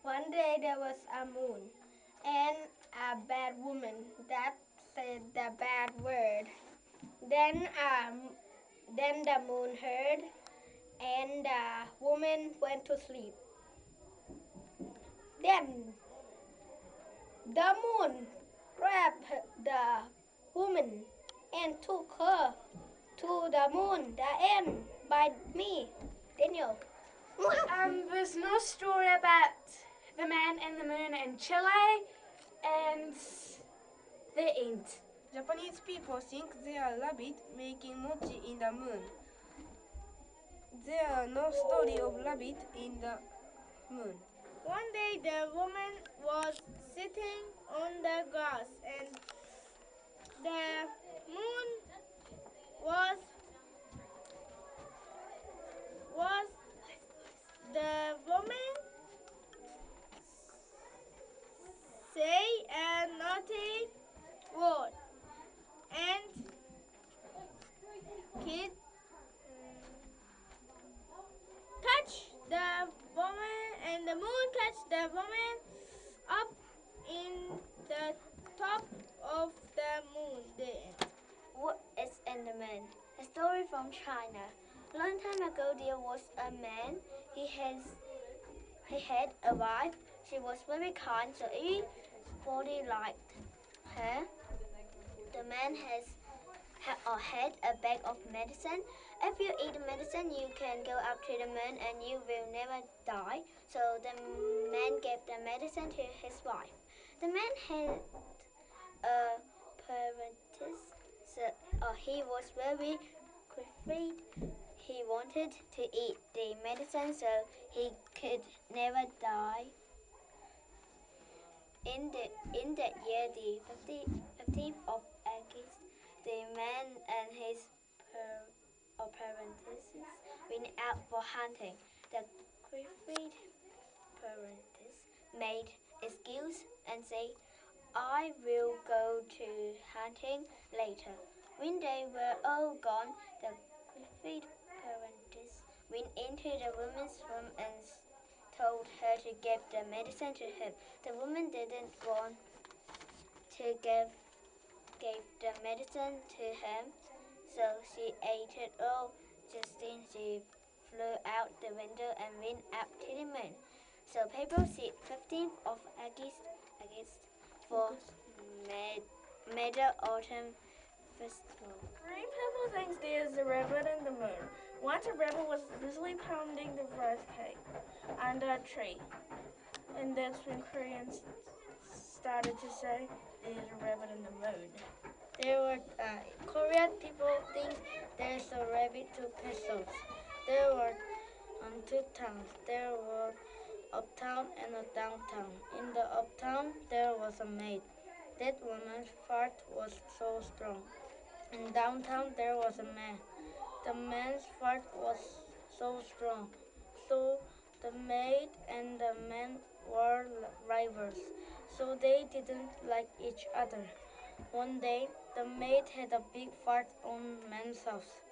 One day there was a moon and a bad woman that said the bad word. Then, then the moon heard and the woman went to sleep. Then the moon grabbed the woman and took her to the moon, the end, by me, Daniel. There's no story about the man and the moon in Chile, and the end. Japanese people think they are rabbit making mochi in the moon. There are no story of rabbit in the moon. One day the woman was sitting on the grass and the moon was the woman say a naughty word and kid touch the woman and the moon touched the woman up in the top of the moon. The end. What is in the moon? A story from China. Long time ago there was a man. He had a wife. She was very kind, so everybody liked her. The man had a bag of medicine. If you eat the medicine, you can go up to the moon and you will never die. So the man gave the medicine to his wife. The man had a parenthesis. So he was very afraid. He wanted to eat the medicine so he could never die. In that year, the 15th of August, the man and his parenthesis went out for hunting. The Griffith parenthesis made excuse and said, "I will go to hunting later." When they were all gone, the Griffith parenthesis went into the woman's room and told her to give the medicine to him. The woman didn't want to gave the medicine to him, so she ate it all. Just then she flew out the window and went up to the moon. So people see 15th of August for Mid-Autumn Festival. Many people think there's a rabbit in the moon. Once a rabbit was busily pounding the rice cake under a tree, and that's when Koreans started to say there's a rabbit in the moon. There were Korean people think there's a rabbit two pesos. There were two towns. There were uptown and a downtown. In the uptown there was a maid. That woman's fart was so strong. In downtown there was a man. The man's fart was so strong. So the maid and the man were rivals. So they didn't like each other. One day, the maid had a big fart on man's house.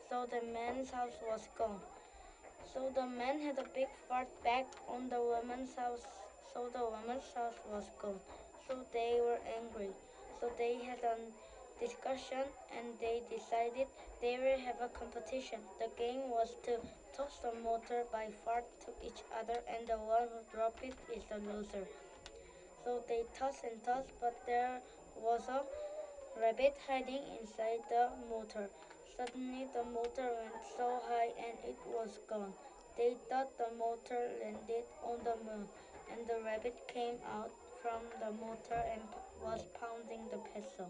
So the man's house was gone. So the man had a big fart back on the woman's house. So the woman's house was gone. So they were angry. So they had a discussion and they decided they will have a competition. The game was to toss the motor by fart to each other and the one who dropped it is the loser. So they tossed and tossed, but there was a rabbit hiding inside the motor. Suddenly the motor went so high and it was gone. They thought the motor landed on the moon and the rabbit came out from the motor and was pounding the peso.